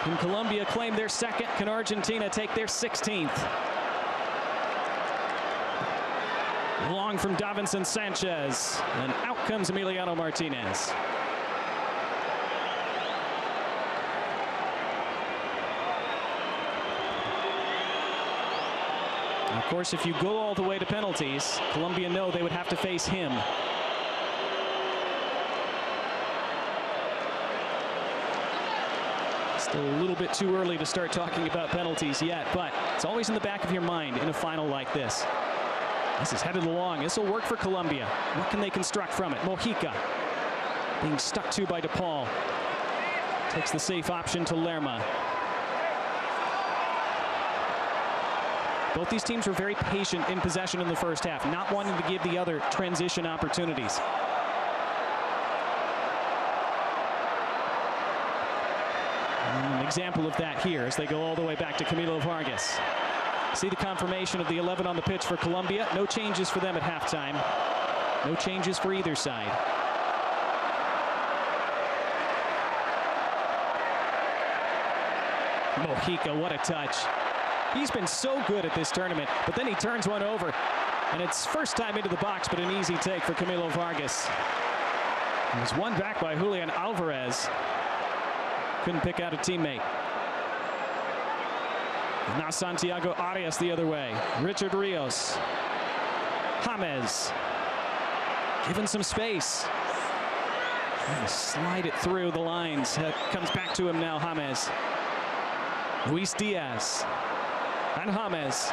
Can Colombia claim their second? Can Argentina take their 16th? Long from Davinson Sanchez, and out comes Emiliano Martinez. And of course, if you go all the way to penalties, Colombia know they would have to face him. Still a little bit too early to start talking about penalties yet, but it's always in the back of your mind in a final like this. This is headed along. This will work for Colombia. What can they construct from it? Mojica being stuck to by DePaul. Takes the safe option to Lerma. Both these teams were very patient in possession in the first half, not wanting to give the other transition opportunities. And an example of that here as they go all the way back to Camilo Vargas. See the confirmation of the 11 on the pitch for Colombia. No changes for them at halftime. No changes for either side. Mojica, what a touch. He's been so good at this tournament, but then he turns one over, and it's first time into the box, but an easy take for Camilo Vargas. It was won back by Julian Alvarez. Couldn't pick out a teammate. Now Santiago Arias the other way. Richard Rios. James. Given some space. Trying to slide it through the lines. Comes back to him now, James. Luis Diaz. And James.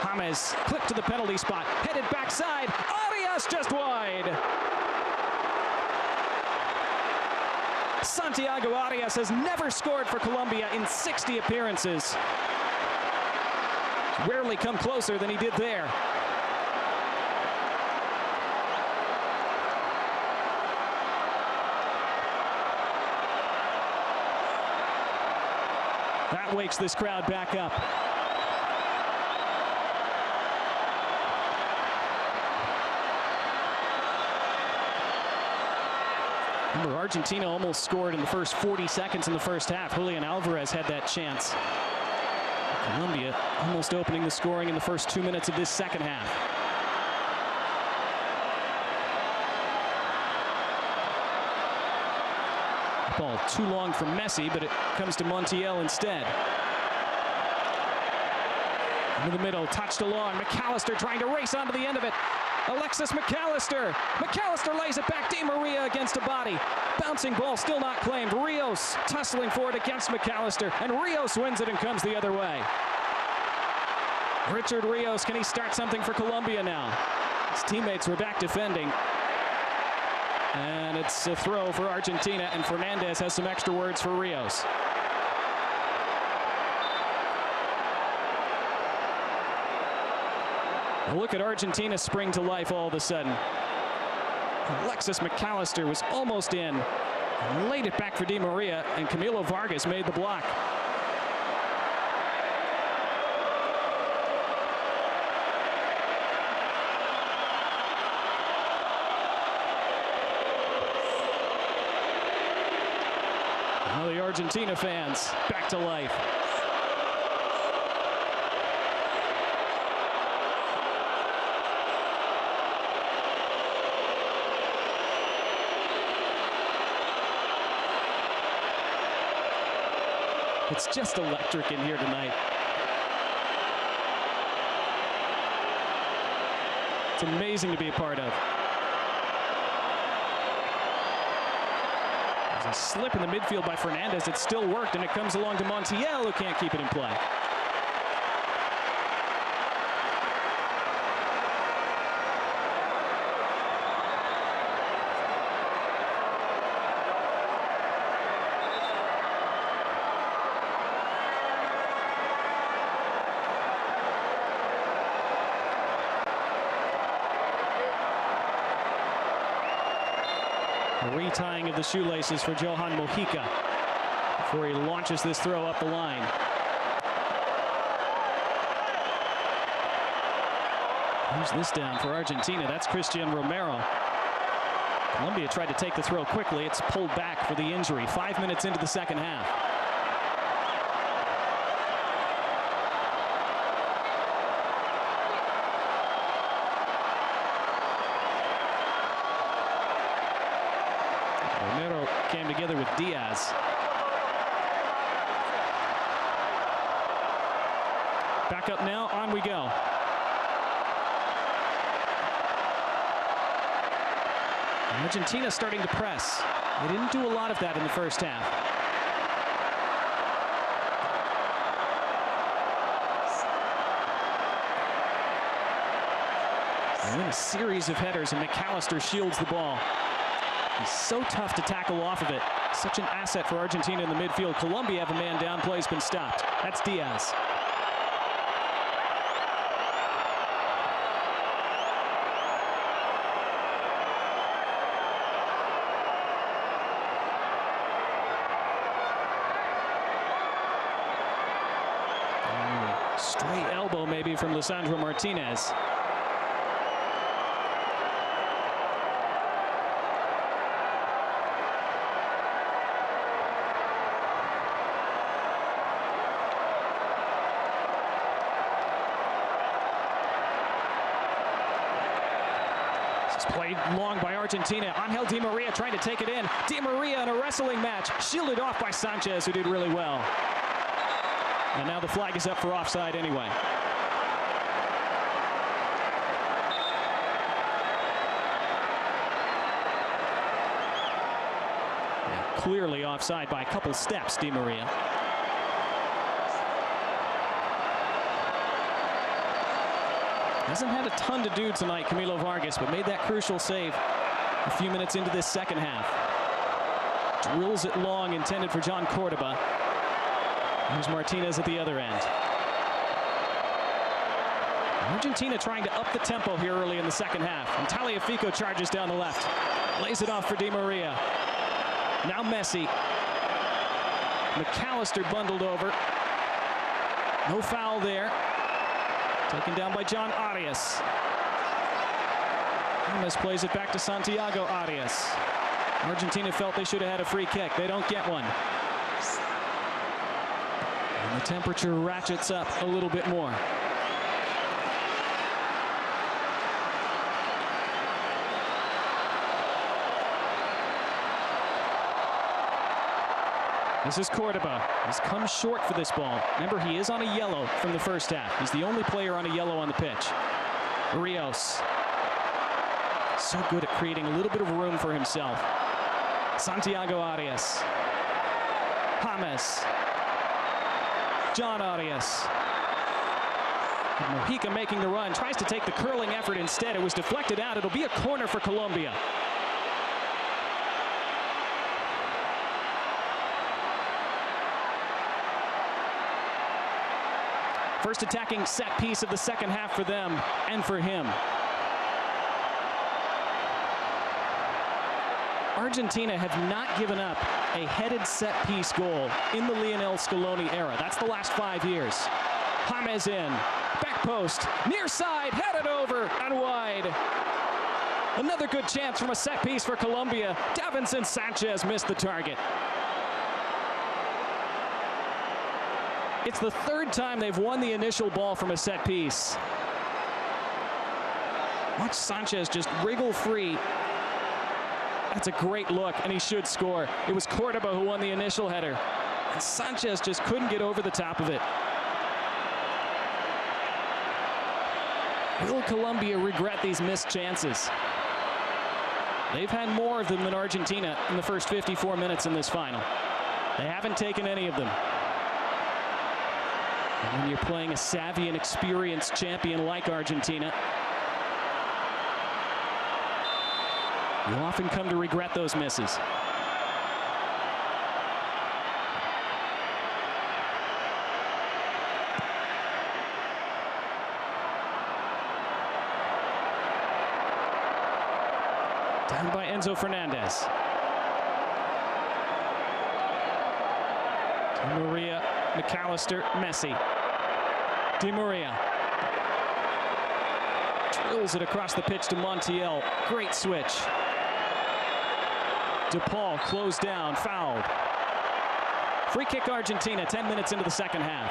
James clipped to the penalty spot. Headed backside. Arias just wide. Santiago Arias has never scored for Colombia in 60 appearances. Rarely come closer than he did there. That wakes this crowd back up. Remember, Argentina almost scored in the first 40 seconds in the first half. Julian Alvarez had that chance. Colombia almost opening the scoring in the first 2 minutes of this second half. Ball too long for Messi, but it comes to Montiel instead. Into the middle, touched along. McAllister trying to race onto the end of it. Alexis McAllister. McAllister lays it back. Di Maria against a body. Bouncing ball still not claimed. Rios tussling for it against McAllister. And Rios wins it and comes the other way. Richard Rios, can he start something for Colombia now? His teammates were back defending. And it's a throw for Argentina, and Fernandez has some extra words for Rios. Look at Argentina spring to life all of a sudden. Alexis McAllister was almost in. Laid it back for Di Maria, and Camilo Vargas made the block. Now the Argentina fans back to life. It's just electric in here tonight. It's amazing to be a part of. There's a slip in the midfield by Fernandez. It still worked, and it comes along to Montiel, who can't keep it in play. Retying of the shoelaces for Johan Mojica before he launches this throw up the line. Who's this down for Argentina? That's Christian Romero. Colombia tried to take the throw quickly. It's pulled back for the injury. 5 minutes into the second half. Romero came together with Diaz. Back up now, on we go. Argentina starting to press. They didn't do a lot of that in the first half. And then a series of headers, and McAllister shields the ball. He's so tough to tackle off of it. Such an asset for Argentina in the midfield. Colombia have a man down. Play's been stopped. That's Diaz. Stray elbow maybe from Lisandro Martinez. This is played long by Argentina. Angel Di Maria trying to take it in. Di Maria in a wrestling match, shielded off by Sanchez, who did really well. And now the flag is up for offside anyway. Yeah, clearly offside by a couple steps, Di Maria. Hasn't had a ton to do tonight, Camilo Vargas, but made that crucial save a few minutes into this second half. Drills it long, intended for John Cordoba. Here's Martinez at the other end. Argentina trying to up the tempo here early in the second half. And Tagliafico charges down the left. Lays it off for Di Maria. Now Messi. McAllister bundled over. No foul there. Taken down by John Arias. James plays it back to Santiago Arias. Argentina felt they should have had a free kick. They don't get one. And the temperature ratchets up a little bit more. This is Cordoba. He's come short for this ball. Remember, he is on a yellow from the first half. He's the only player on a yellow on the pitch. Rios. So good at creating a little bit of room for himself. Santiago Arias. James. John Arias. Mojica making the run. Tries to take the curling effort instead. It was deflected out. It'll be a corner for Colombia. First attacking set piece of the second half for them and for him. Argentina have not given up a headed set piece goal in the Lionel Scaloni era. That's the last 5 years. James in, back post, near side, headed over and wide. Another good chance from a set piece for Colombia. Davinson Sanchez missed the target. It's the third time they've won the initial ball from a set piece. Watch Sanchez just wriggle free. That's a great look, and he should score. It was Cordoba who won the initial header, and Sanchez just couldn't get over the top of it. Will Colombia regret these missed chances? They've had more of them than Argentina in the first 54 minutes in this final. They haven't taken any of them. And when you're playing a savvy and experienced champion like Argentina, you often come to regret those misses. Down by Enzo Fernandez. Di Maria, McAllister, Messi. Di Maria drills it across the pitch to Montiel. Great switch. DePaul closed down, fouled. Free kick Argentina, 10 minutes into the second half.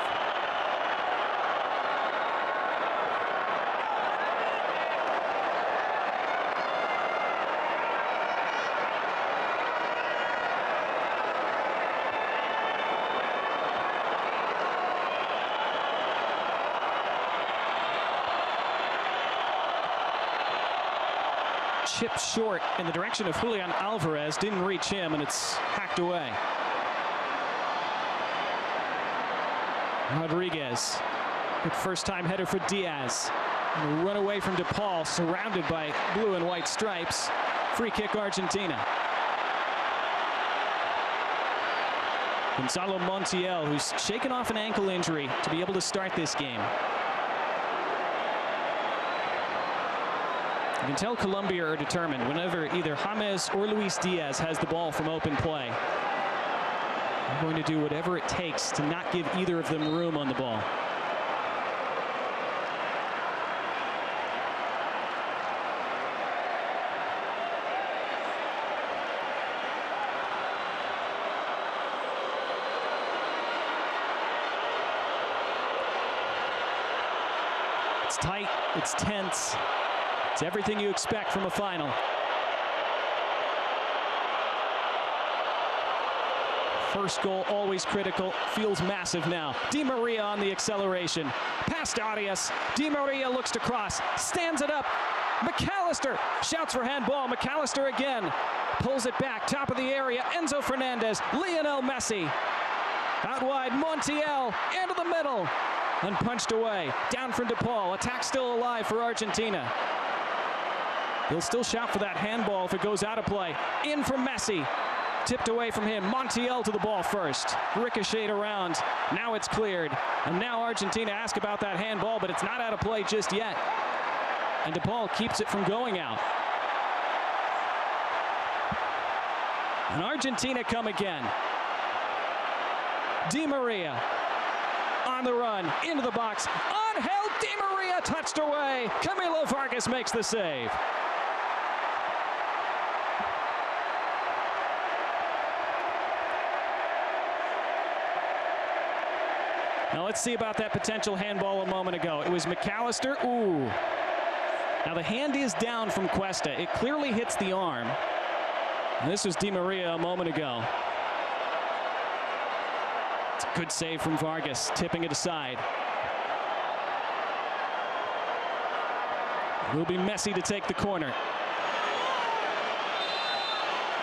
chip short in the direction of Julian Alvarez. Didn't reach him, and it's hacked away. Rodriguez. Good first-time header for Diaz. And a run away from DePaul, surrounded by blue and white stripes. Free kick, Argentina. Gonzalo Montiel, who's shaken off an ankle injury to be able to start this game. You can tell Colombia are determined whenever either James or Luis Diaz has the ball from open play. They're going to do whatever it takes to not give either of them room on the ball. It's tight, it's tense, it's everything you expect from a final. First goal, always critical, feels massive now. Di Maria on the acceleration. Past Arias, Di Maria looks to cross, stands it up. McAllister shouts for handball. McAllister again, pulls it back, top of the area. Enzo Fernandez, Lionel Messi. Out wide, Montiel, into the middle. And punched away, down from DePaul. Attack still alive for Argentina. They'll still shout for that handball if it goes out of play. In from Messi. Tipped away from him. Montiel to the ball first. Ricocheted around. Now it's cleared. And now Argentina ask about that handball, but it's not out of play just yet. And DePaul keeps it from going out. And Argentina come again. Di Maria on the run, into the box. Unheld, Di Maria touched away. Camilo Vargas makes the save. Now let's see about that potential handball a moment ago. It was McAllister. Ooh. Now the hand is down from Cuesta. It clearly hits the arm. And this was Di Maria a moment ago. It's a good save from Vargas, tipping it aside. It will be Messi to take the corner.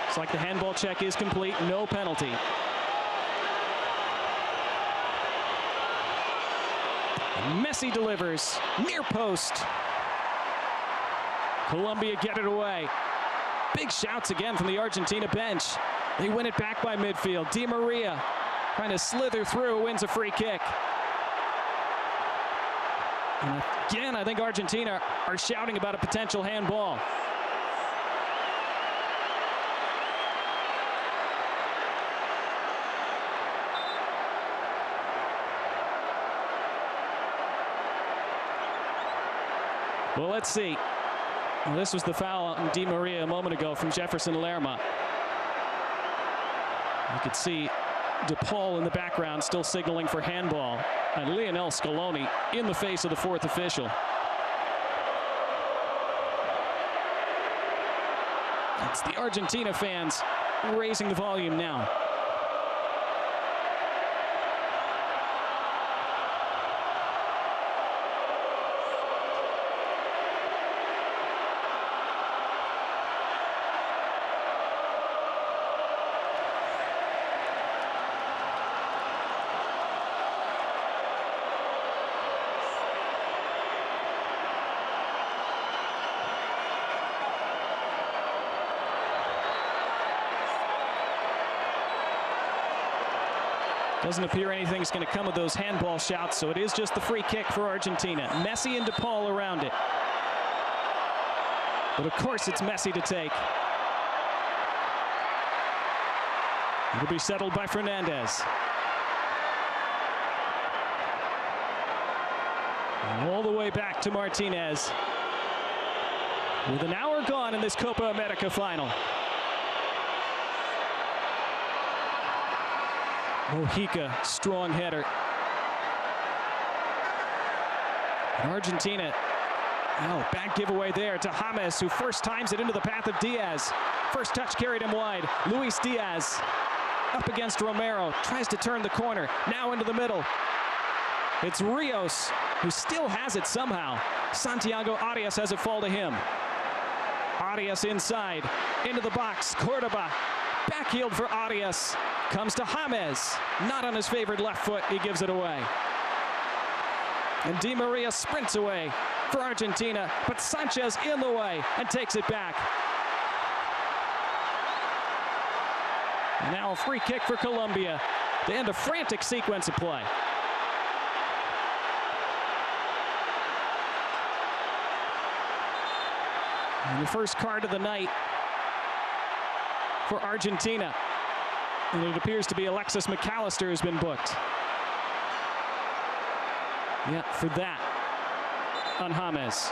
It's like the handball check is complete, no penalty. Messi delivers, near post. Colombia get it away. Big shouts again from the Argentina bench. They win it back by midfield. Di Maria trying to slither through, wins a free kick. And again, I think Argentina are shouting about a potential handball. Well, let's see. Well, this was the foul on Di Maria a moment ago from Jefferson Lerma. You could see DePaul in the background still signaling for handball. And Lionel Scaloni in the face of the fourth official. It's the Argentina fans raising the volume now. Doesn't appear anything's going to come of those handball shouts, so it is just the free kick for Argentina. Messi and DePaul around it. But of course it's Messi to take. It'll be settled by Fernandez. And all the way back to Martinez. With an hour gone in this Copa America final. Mojica, strong header. And Argentina, oh, bad giveaway there to James, who first times it into the path of Diaz. First touch carried him wide. Luis Diaz up against Romero, tries to turn the corner, now into the middle. It's Rios, who still has it somehow. Santiago Arias has it fall to him. Arias inside, into the box. Cordoba, back heeled for Arias. Comes to James, not on his favored left foot. He gives it away. And Di Maria sprints away for Argentina, but Sanchez in the way and takes it back. And now a free kick for Colombia to end a frantic sequence of play. And the first card of the night for Argentina. And it appears to be Alexis McAllister has been booked. Yeah, for that on James.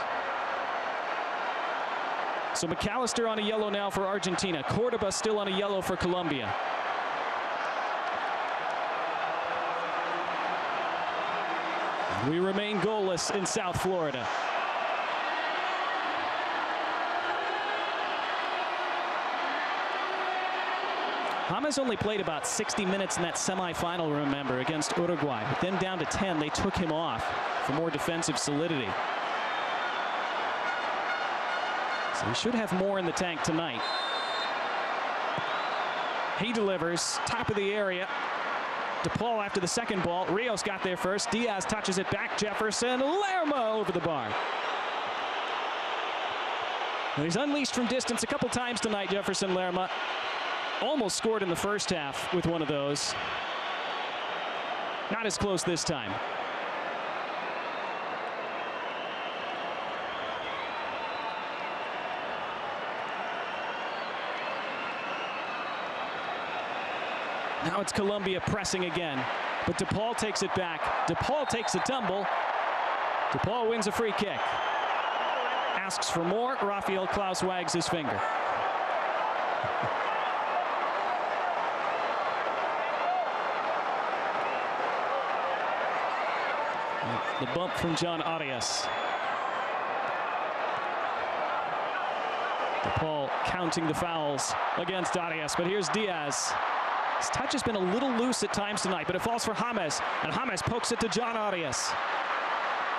So McAllister on a yellow now for Argentina. Cordoba still on a yellow for Colombia. We remain goalless in South Florida. James only played about 60 minutes in that semifinal, remember, against Uruguay. But then down to 10, they took him off for more defensive solidity. So he should have more in the tank tonight. He delivers, top of the area. DePaul after the second ball. Rios got there first. Diaz touches it back. Jefferson, Lerma over the bar. And he's unleashed from distance a couple times tonight, Jefferson Lerma. Almost scored in the first half with one of those. Not as close this time. Now it's Colombia pressing again, but DePaul takes it back. DePaul takes a tumble. DePaul wins a free kick. Asks for more. Rafael Klaus wags his finger. The bump from John Arias. DePaul counting the fouls against Arias, but here's Diaz. His touch has been a little loose at times tonight, but it falls for James, and James pokes it to John Arias.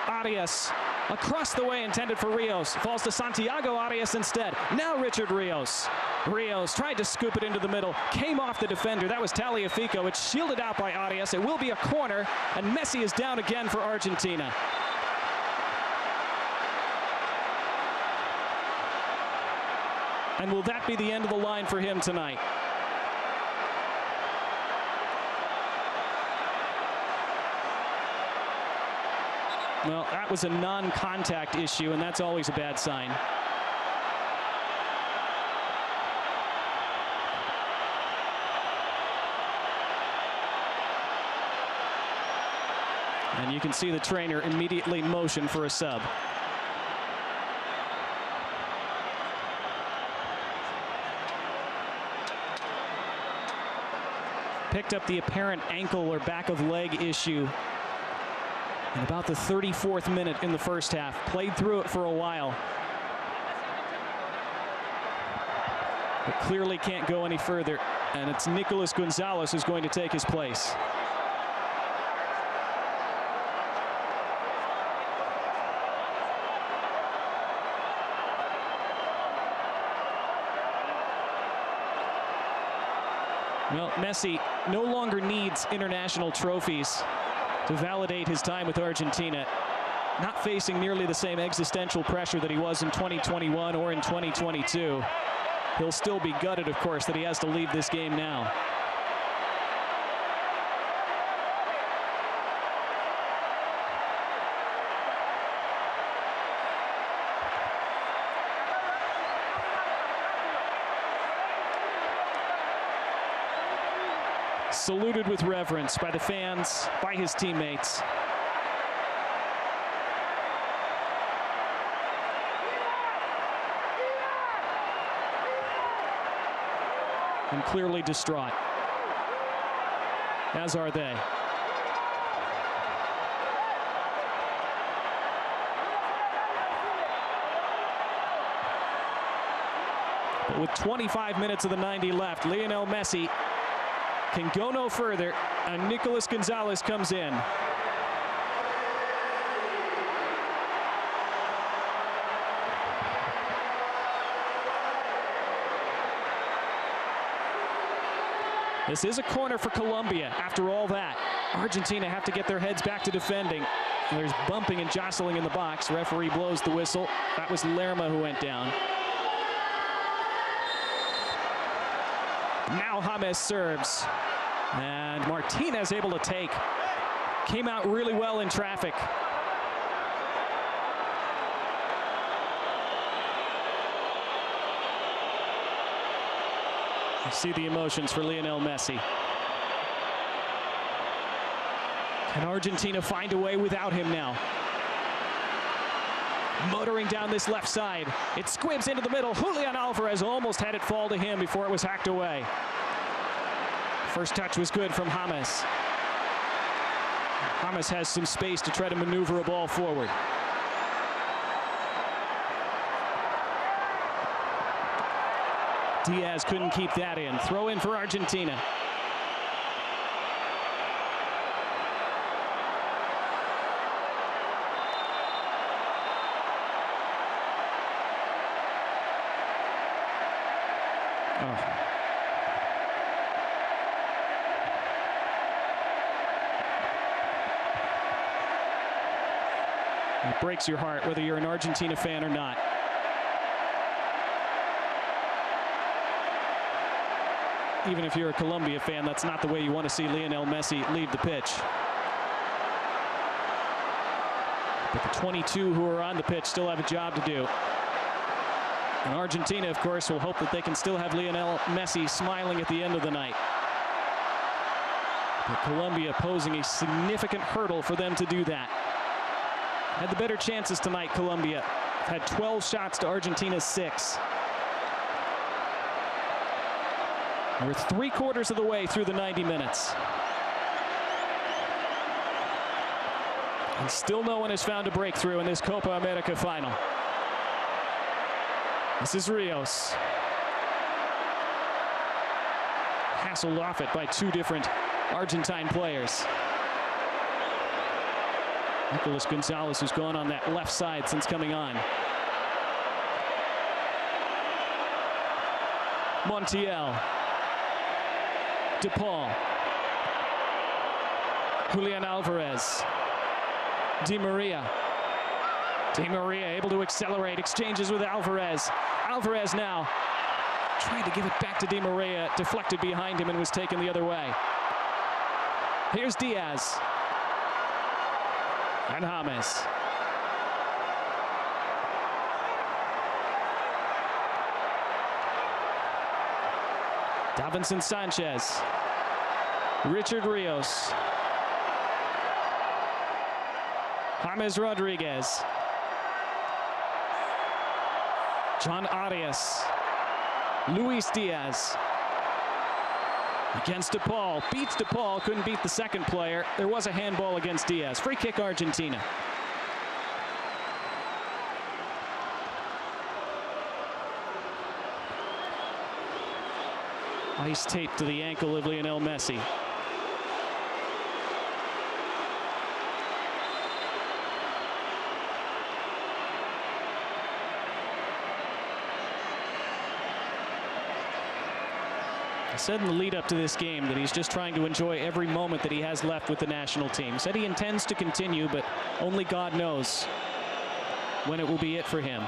Arias across the way, intended for Rios. Falls to Santiago Arias instead. Now Richard Rios. Rios tried to scoop it into the middle, came off the defender. That was Tagliafico. It's shielded out by Arias. It will be a corner, and Messi is down again for Argentina. And will that be the end of the line for him tonight? Well, that was a non-contact issue, and that's always a bad sign. And you can see the trainer immediately motion for a sub. Picked up the apparent ankle or back of leg issue in about the 34th minute in the first half. Played through it for a while, but clearly can't go any further. And it's Nicolas Gonzalez who's going to take his place. Well, Messi no longer needs international trophies to validate his time with Argentina. Not facing nearly the same existential pressure that he was in 2021 or in 2022. He'll still be gutted, of course, that he has to leave this game now. Saluted with reverence by the fans, by his teammates. And clearly distraught, as are they. But with 25 minutes of the 90 left, Lionel Messi can go no further, and Nicolas Gonzalez comes in. This is a corner for Colombia. After all that, Argentina have to get their heads back to defending. There's bumping and jostling in the box. Referee blows the whistle. That was Lerma who went down. Now James serves. And Martinez able to take. Came out really well in traffic. You see the emotions for Lionel Messi. Can Argentina find a way without him now? Motoring down this left side. It squibs into the middle. Julian Alvarez almost had it fall to him before it was hacked away. First touch was good from James. James has some space to try to maneuver a ball forward. Diaz couldn't keep that in. Throw in for Argentina. It breaks your heart whether you're an Argentina fan or not. Even if you're a Colombia fan, that's not the way you want to see Lionel Messi leave the pitch. But the 22 who are on the pitch still have a job to do. And Argentina, of course, will hope that they can still have Lionel Messi smiling at the end of the night. But Colombia posing a significant hurdle for them to do that. Had the better chances tonight, Colombia. Had 12 shots to Argentina's 6. We're 3/4 of the way through the 90 minutes. And still no one has found a breakthrough in this Copa America final. This is Rios. Hassled off it by 2 different Argentine players. Nicolas Gonzalez, who's gone on that left side since coming on. Montiel. De Paul. Julian Alvarez. Di Maria. Di Maria able to accelerate, exchanges with Alvarez. Alvarez now tried to give it back to Di Maria, deflected behind him and was taken the other way. Here's Diaz. And James. Davinson Sanchez. Richard Rios. James Rodriguez. John Arias. Luis Diaz. Against De Paul. Beats De Paul. Couldn't beat the second player. There was a handball against Diaz. Free kick Argentina. Ice tape to the ankle of Lionel Messi. He said in the lead up to this game that he's just trying to enjoy every moment that he has left with the national team. He said he intends to continue, but only God knows when it will be it for him.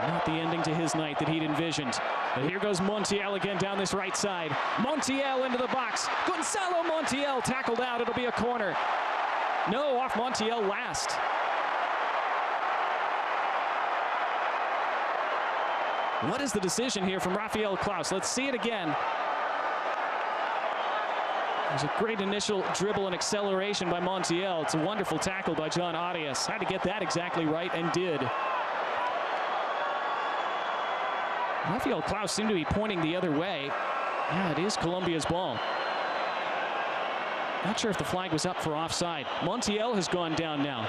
Not the ending to his night that he'd envisioned. But here goes Montiel again down this right side. Montiel into the box. Gonzalo Montiel tackled out. It'll be a corner. No, off Montiel last. What is the decision here from Rafael Klaus? Let's see it again. There's a great initial dribble and acceleration by Montiel. It's a wonderful tackle by John Arias. Had to get that exactly right and did. Rafael Klaus seemed to be pointing the other way. Yeah, it is Colombia's ball. Not sure if the flag was up for offside. Montiel has gone down now.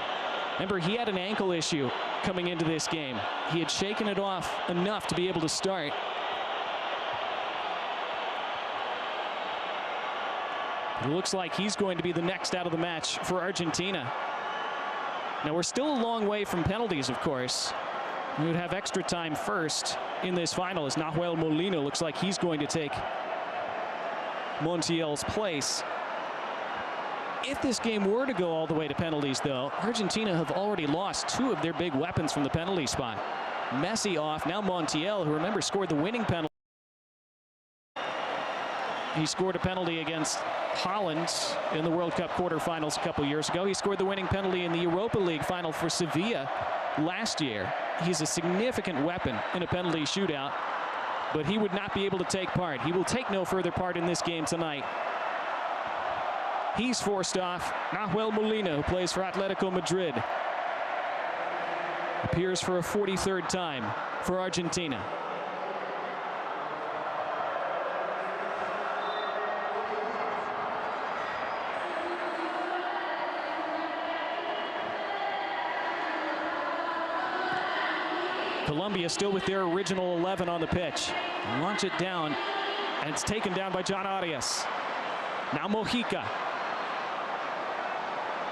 Remember, he had an ankle issue coming into this game. He had shaken it off enough to be able to start. It looks like he's going to be the next out of the match for Argentina. Now, we're still a long way from penalties, of course. We would have extra time first in this final as Nahuel Molina looks like he's going to take Montiel's place. If this game were to go all the way to penalties, though, Argentina have already lost 2 of their big weapons from the penalty spot. Messi off, now Montiel, who remember scored the winning penalty. He scored a penalty against Holland in the World Cup quarterfinals a couple years ago. He scored the winning penalty in the Europa League final for Sevilla last year. He's a significant weapon in a penalty shootout, but he would not be able to take part. He will take no further part in this game tonight. He's forced off. Nahuel Molina, who plays for Atletico Madrid, appears for a 43rd time for Argentina. Colombia still with their original 11 on the pitch. Launch it down, and it's taken down by John Arias. Now Mojica.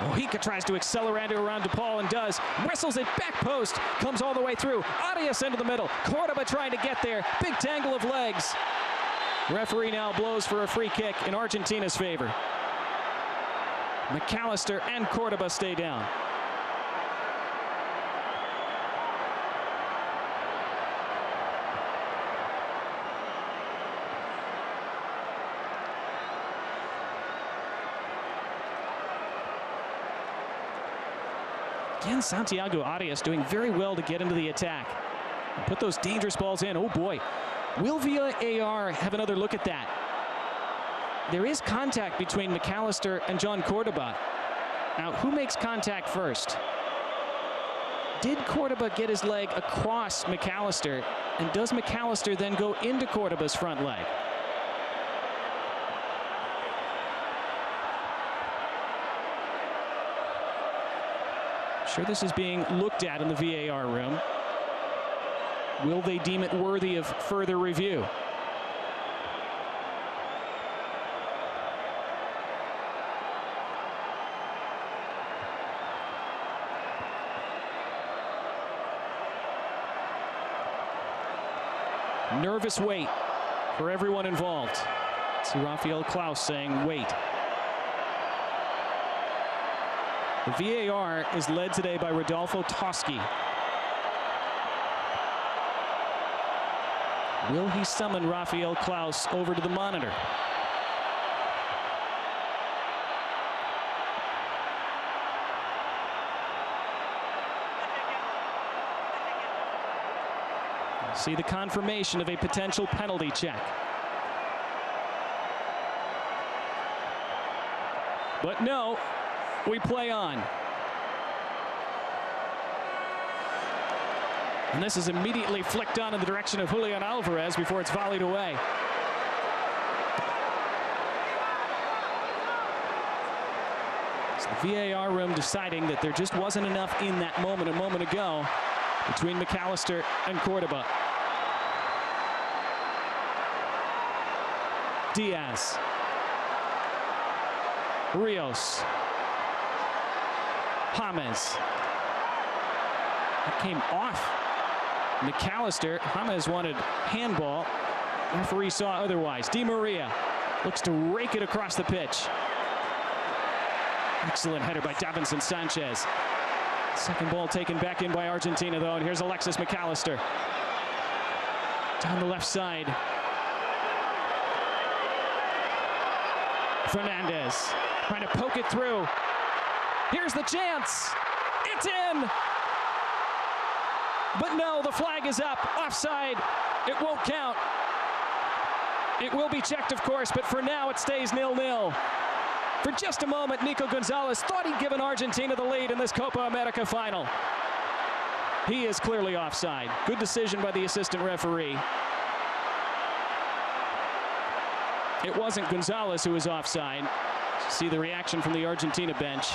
Mojica tries to accelerate it around DePaul and does. Whistles it, back post, comes all the way through. Arias into the middle. Cordoba trying to get there. Big tangle of legs. Referee now blows for a free kick in Argentina's favor. McAllister and Cordoba stay down. Again, Santiago Arias doing very well to get into the attack and put those dangerous balls in. Oh boy, will VAR have another look at that? There is contact between McAllister and John Cordoba. Now, who makes contact first? Did Cordoba get his leg across McAllister, and does McAllister then go into Cordoba's front leg? Sure, this is being looked at in the VAR room. Will they deem it worthy of further review? Nervous wait for everyone involved. See Rafael Klaus saying wait. The VAR is led today by Rodolfo Toschi. Will he summon Rafael Klaus over to the monitor? See the confirmation of a potential penalty check. But no. We play on. And this is immediately flicked on in the direction of Julian Alvarez before it's volleyed away. It's the VAR room deciding that there just wasn't enough in that moment a moment ago between McAllister and Cordoba. Diaz. Rios. James. That came off McAllister. James wanted handball. Referee saw otherwise. Di Maria looks to rake it across the pitch. Excellent header by Davinson Sanchez. Second ball taken back in by Argentina, though, and here's Alexis McAllister. Down the left side. Fernandez trying to poke it through. Here's the chance. It's in. But no, the flag is up. Offside. It won't count. It will be checked, of course, but for now it stays 0-0. For just a moment, Nico Gonzalez thought he'd given Argentina the lead in this Copa America final. He is clearly offside. Good decision by the assistant referee. It wasn't Gonzalez who was offside. See the reaction from the Argentina bench.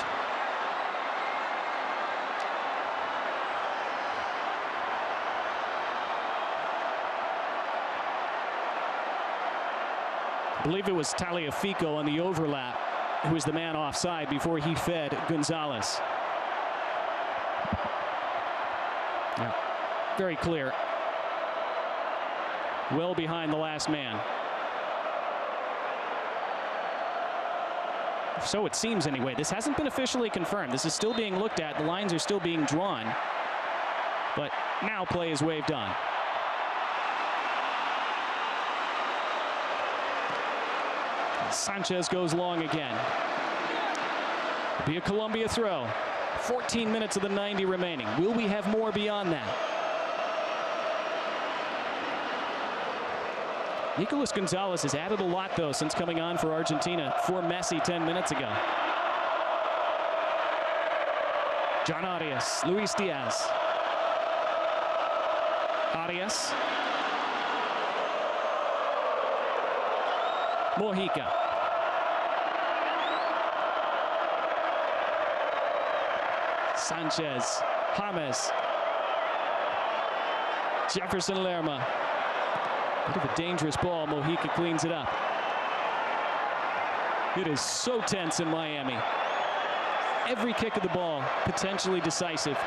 I believe it was Tagliafico on the overlap who was the man offside before he fed Gonzalez. Yeah. very clear. Well behind the last man. So it seems anyway. This hasn't been officially confirmed. This is still being looked at. The lines are still being drawn. But now play is waved on. Sanchez goes long again. It'll be a Colombia throw. 14 minutes of the 90 remaining. Will we have more beyond that? Nicolas Gonzalez has added a lot, though, since coming on for Argentina for Messi 10 minutes ago. John Arias, Luis Diaz. Arias. Mojica. Sanchez. James. Jefferson Lerma. Bit of a dangerous ball. Mojica cleans it up. It is so tense in Miami. Every kick of the ball potentially decisive.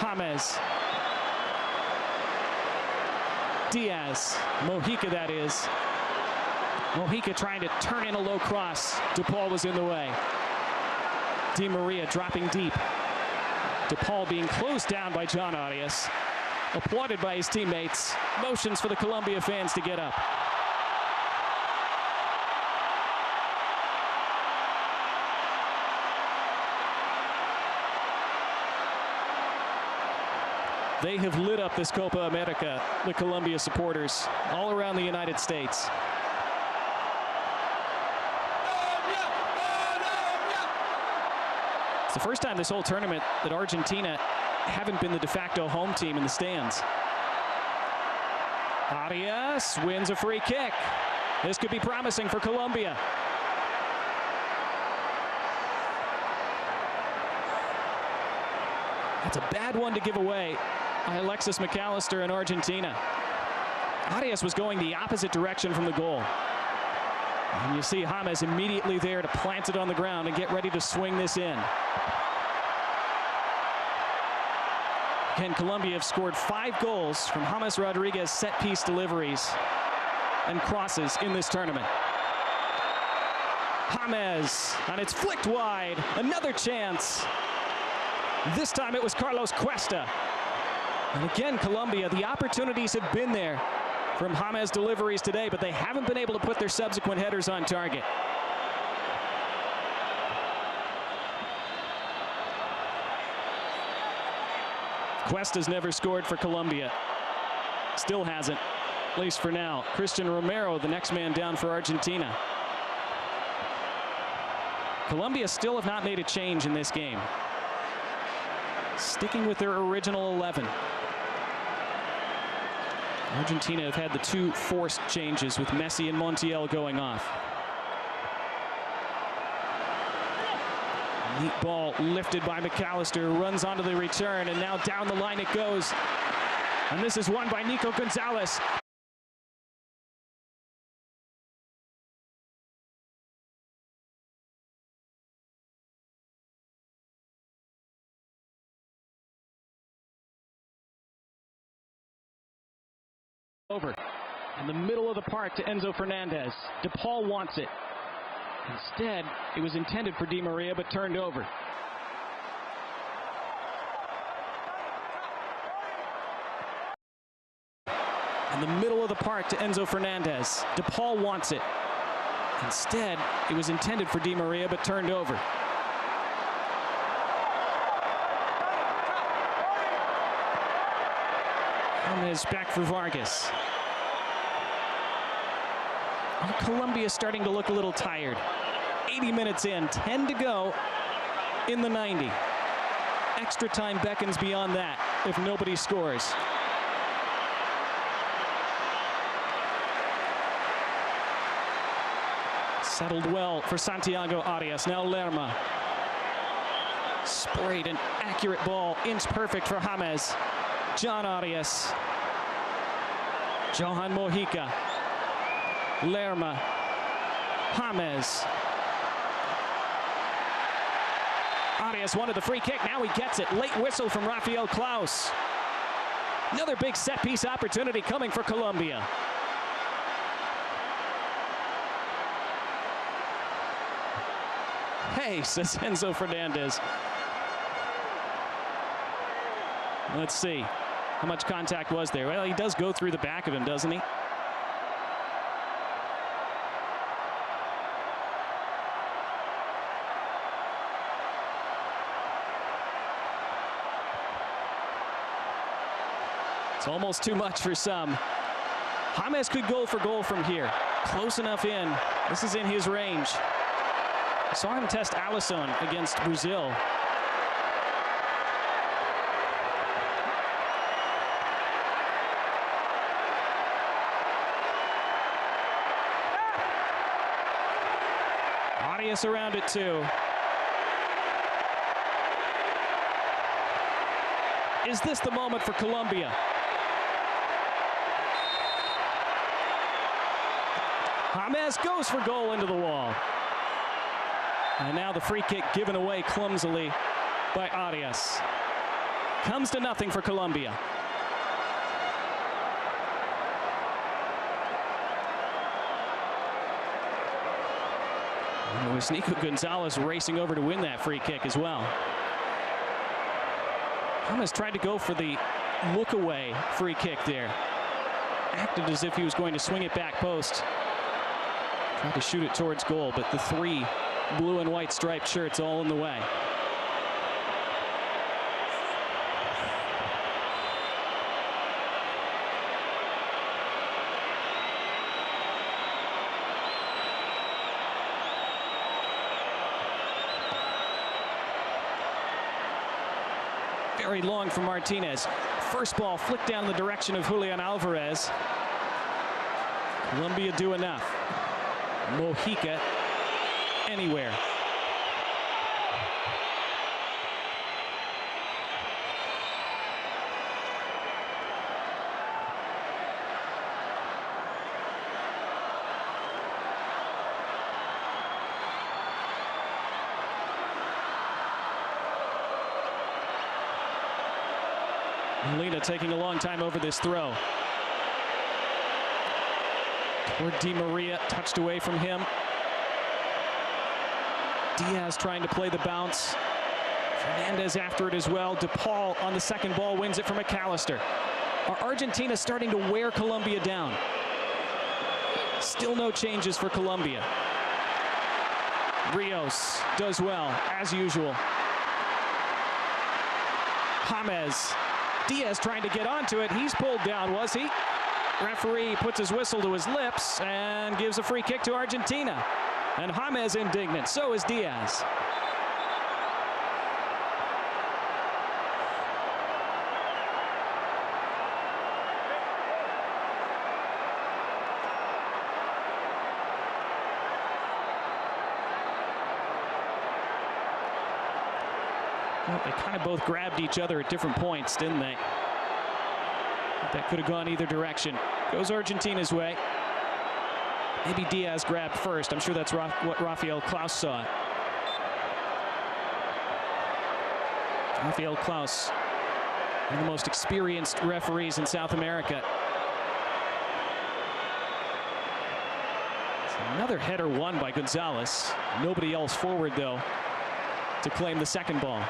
James. Diaz. Mojica, that is. Mojica trying to turn in a low cross. DePaul was in the way. Di Maria dropping deep. DePaul being closed down by John Arias. Applauded by his teammates. Motions for the Colombia fans to get up. They have lit up this Copa America, the Colombia supporters, all around the United States. It's the first time this whole tournament that Argentina haven't been the de facto home team in the stands. Arias wins a free kick. This could be promising for Colombia. That's a bad one to give away by Alexis McAllister in Argentina. Arias was going the opposite direction from the goal. And you see James immediately there to plant it on the ground and get ready to swing this in. Again, Colombia have scored 5 goals from James Rodriguez set-piece deliveries and crosses in this tournament. James, and it's flicked wide. Another chance. This time it was Carlos Cuesta. And again, Colombia, the opportunities have been there from James deliveries today, but they haven't been able to put their subsequent headers on target. Cuesta's never scored for Colombia. Still hasn't, at least for now. Christian Romero, the next man down for Argentina. Colombia still have not made a change in this game. Sticking with their original 11. Argentina have had the 2 forced changes with Messi and Montiel going off. Neat ball lifted by McAllister, runs onto the return, and now down the line it goes. And this is won by Nico Gonzalez. Over in the middle of the park to Enzo Fernandez. DePaul wants it. Instead, it was intended for Di Maria, but turned over. In the middle of the park to Enzo Fernandez. DePaul wants it. Instead, it was intended for Di Maria, but turned over. James back for Vargas. Colombia starting to look a little tired. 80 minutes in, 10 to go in the 90. Extra time beckons beyond that if nobody scores. Settled well for Santiago Arias. Now Lerma. Sprayed an accurate ball, inch perfect for James. John Arias. Johan Mojica. Lerma. James. Arias wanted the free kick. Now he gets it. Late whistle from Rafael Klaus. Another big set-piece opportunity coming for Colombia. Hey, says Enzo Fernandez. Let's see. How much contact was there? Well, he does go through the back of him, doesn't he? It's almost too much for some. James could go for goal from here. Close enough in. This is in his range. I saw him test Alisson against Brazil. Arias around it too. Is this the moment for Colombia? James goes for goal into the wall. And now the free kick given away clumsily by Arias. Comes to nothing for Colombia. And it was Nico Gonzalez racing over to win that free kick as well. James tried to go for the look-away free kick there. Acted as if he was going to swing it back post. Tried to shoot it towards goal, but the three blue and white striped shirts all in the way. Very long from Martinez. First ball flicked down the direction of Julian Alvarez. Colombia do enough. Mojica anywhere. Molina taking a long time over this throw. Toward Di Maria, touched away from him. Diaz trying to play the bounce. Fernandez after it as well. DePaul on the second ball wins it from McAllister. Are Argentina starting to wear Colombia down? Still no changes for Colombia. Rios does well, as usual. James. Diaz trying to get onto it. He's pulled down, was he? Referee puts his whistle to his lips and gives a free kick to Argentina. And James indignant, so is Diaz. Well, they kind of both grabbed each other at different points, didn't they? That could have gone either direction. Goes Argentina's way. Maybe Diaz grabbed first. I'm sure that's what Rafael Klaus saw. Rafael Klaus, one of the most experienced referees in South America. It's another header won by Gonzalez. Nobody else forward, though, to claim the second ball.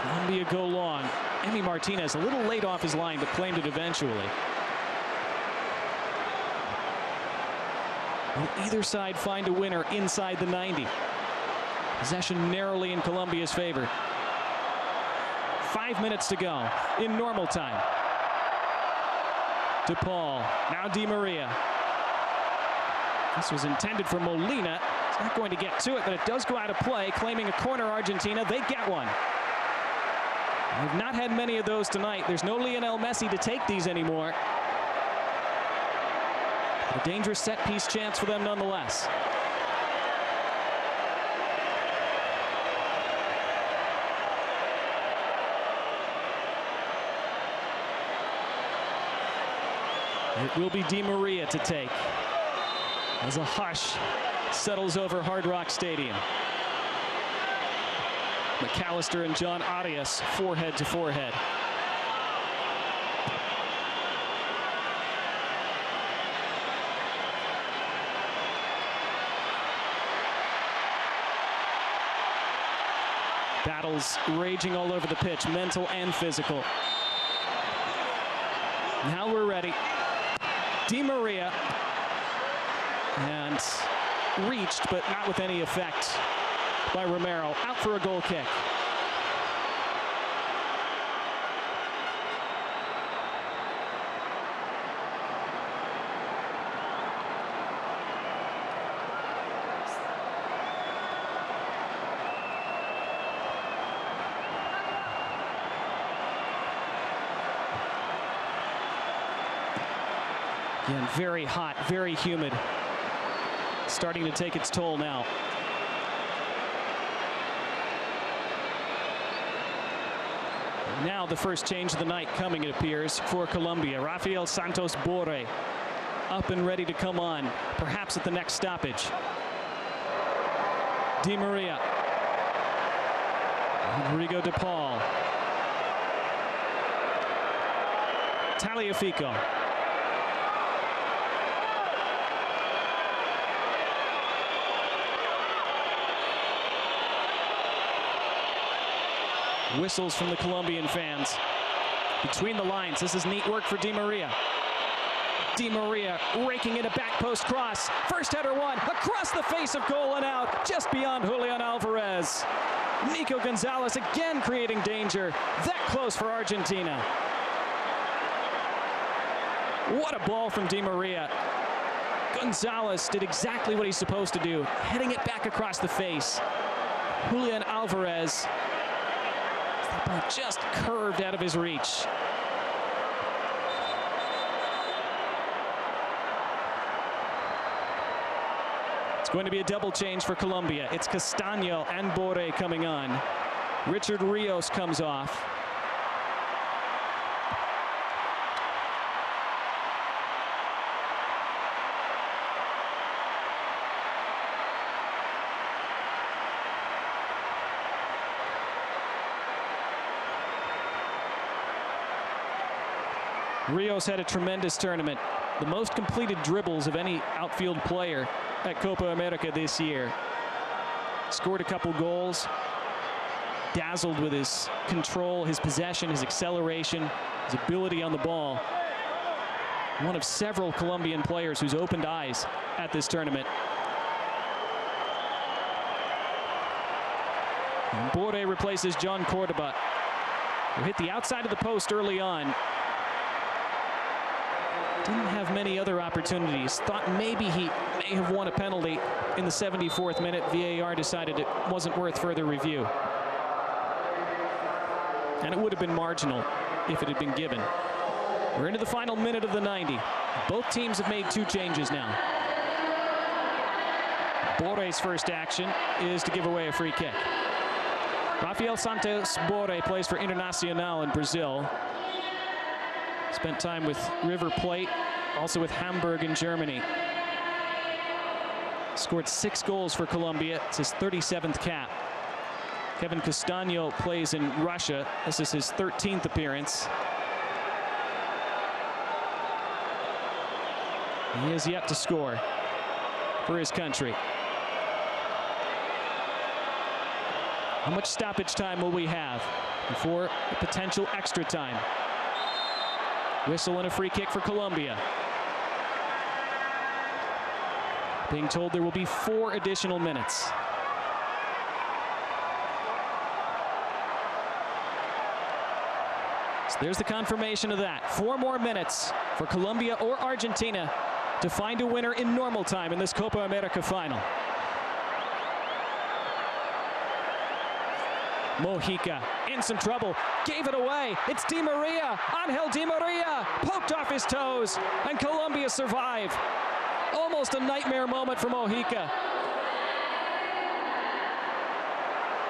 Colombia go long. Emi Martinez a little late off his line, but claimed it eventually. Will either side find a winner inside the 90? Possession narrowly in Colombia's favor. 5 minutes to go in normal time. DePaul, now Di Maria. This was intended for Molina. It's not going to get to it, but it does go out of play, claiming a corner Argentina. They get one. We've not had many of those tonight. There's no Lionel Messi to take these anymore. A dangerous set-piece chance for them nonetheless. It will be Di Maria to take as a hush settles over Hard Rock Stadium. McAllister and John Arias forehead to forehead. Battles raging all over the pitch, mental and physical. Now we're ready. Di Maria, and reached, but not with any effect by Romero. Out for a goal kick. Again, very hot, very humid. Starting to take its toll now. Now the first change of the night coming, it appears, for Colombia. Rafael Santos Borré up and ready to come on, perhaps at the next stoppage. Di Maria. Rodrigo de Paul. Tagliafico. Whistles from the Colombian fans. Between the lines, this is neat work for Di Maria. Di Maria raking in a back post cross. First header one, across the face of goal and out, just beyond Julian Alvarez. Nico Gonzalez again creating danger. That close for Argentina. What a ball from Di Maria. Gonzalez did exactly what he's supposed to do, heading it back across the face. Julian Alvarez, just curved out of his reach. It's going to be a double change for Colombia. It's Castaño and Borré coming on. Richard Rios comes off. Rios had a tremendous tournament. The most completed dribbles of any outfield player at Copa America this year. Scored a couple goals. Dazzled with his control, his possession, his acceleration, his ability on the ball. One of several Colombian players who's opened eyes at this tournament. And Borré replaces John Cordoba, who hit the outside of the post early on. Didn't have many other opportunities. Thought maybe he may have won a penalty in the 74th minute. VAR decided it wasn't worth further review. And it would have been marginal if it had been given. We're into the final minute of the 90. Both teams have made two changes now. Borré's first action is to give away a free kick. Rafael Santos Borré plays for Internacional in Brazil. Spent time with River Plate, also with Hamburg in Germany. Scored 6 goals for Colombia. It's his 37th cap. Kevin Castaño plays in Russia. This is his 13th appearance. He has yet to score for his country. How much stoppage time will we have before a potential extra time? Whistle and a free kick for Colombia. Being told there will be 4 additional minutes. So there's the confirmation of that. 4 more minutes for Colombia or Argentina to find a winner in normal time in this Copa America final. Mojica in some trouble, gave it away. It's Di Maria, Angel Di Maria, poked off his toes, and Colombia survive. Almost a nightmare moment for Mojica.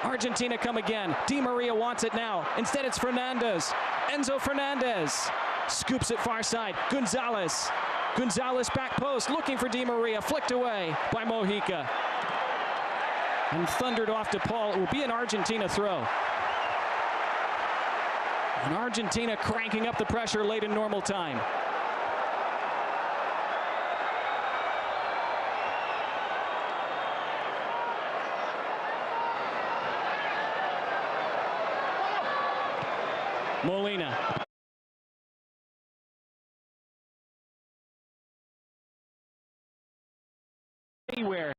Argentina come again. Di Maria wants it now. Instead, it's Fernandez. Enzo Fernandez. Scoops it far side. Gonzalez. Gonzalez back post, looking for Di Maria. Flicked away by Mojica. And thundered off to Paul. It will be an Argentina throw. And Argentina cranking up the pressure late in normal time. Molina. Anywhere.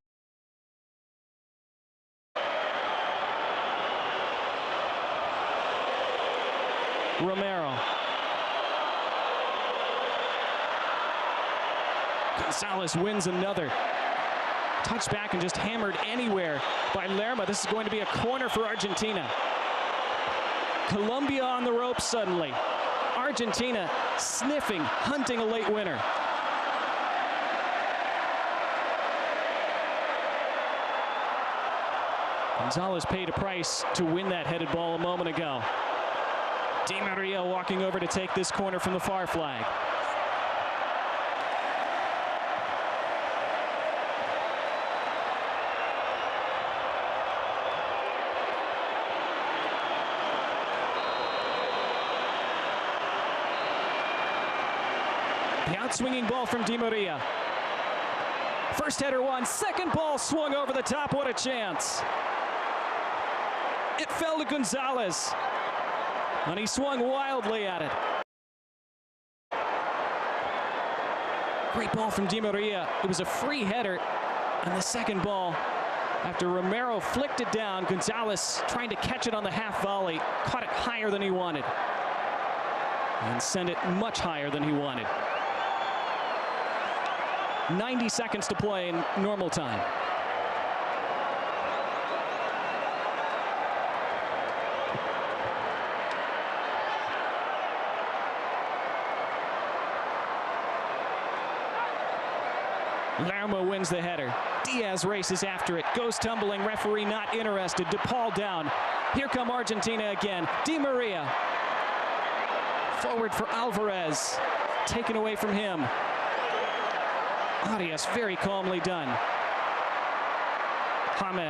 Romero. Gonzalez wins another. Touchback and just hammered anywhere by Lerma. This is going to be a corner for Argentina. Colombia on the ropes suddenly. Argentina sniffing, hunting a late winner. Gonzalez paid a price to win that headed ball a moment ago. Di Maria walking over to take this corner from the far flag. The outswinging ball from Di Maria. First header won, second ball swung over the top. What a chance. It fell to Gonzalez, and he swung wildly at it. Great ball from Di Maria. It was a free header, and the second ball, after Romero flicked it down, Gonzalez trying to catch it on the half volley, caught it higher than he wanted, and sent it much higher than he wanted. 90 seconds to play in normal time. Lerma wins the header. Diaz races after it, goes tumbling, referee not interested. DePaul down. Here come Argentina again. Di Maria. Forward for Alvarez. Taken away from him. Arias very calmly done.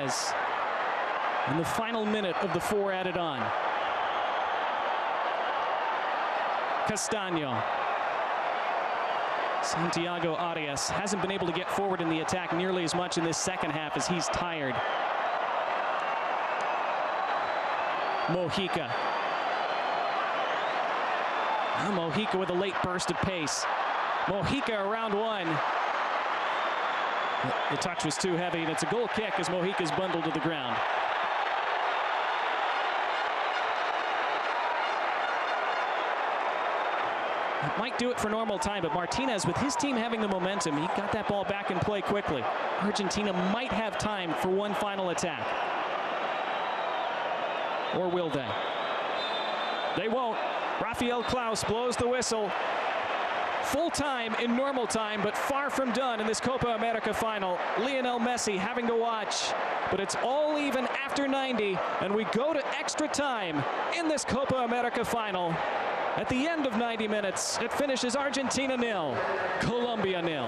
James. In the final minute of the 4 added on. Castaño. Santiago Arias hasn't been able to get forward in the attack nearly as much in this second half as he's tired. Mojica. Now Mojica with a late burst of pace. Mojica around one. The touch was too heavy, and it's a goal kick as Mojica's bundled to the ground. It might do it for normal time, but Martinez, with his team having the momentum, he got that ball back in play quickly. Argentina might have time for one final attack. Or will they? They won't. Rafael Klaus blows the whistle. Full time in normal time, but far from done in this Copa America final. Lionel Messi having to watch, but it's all even after 90, and we go to extra time in this Copa America final. At the end of 90 minutes, it finishes Argentina 0, Colombia 0.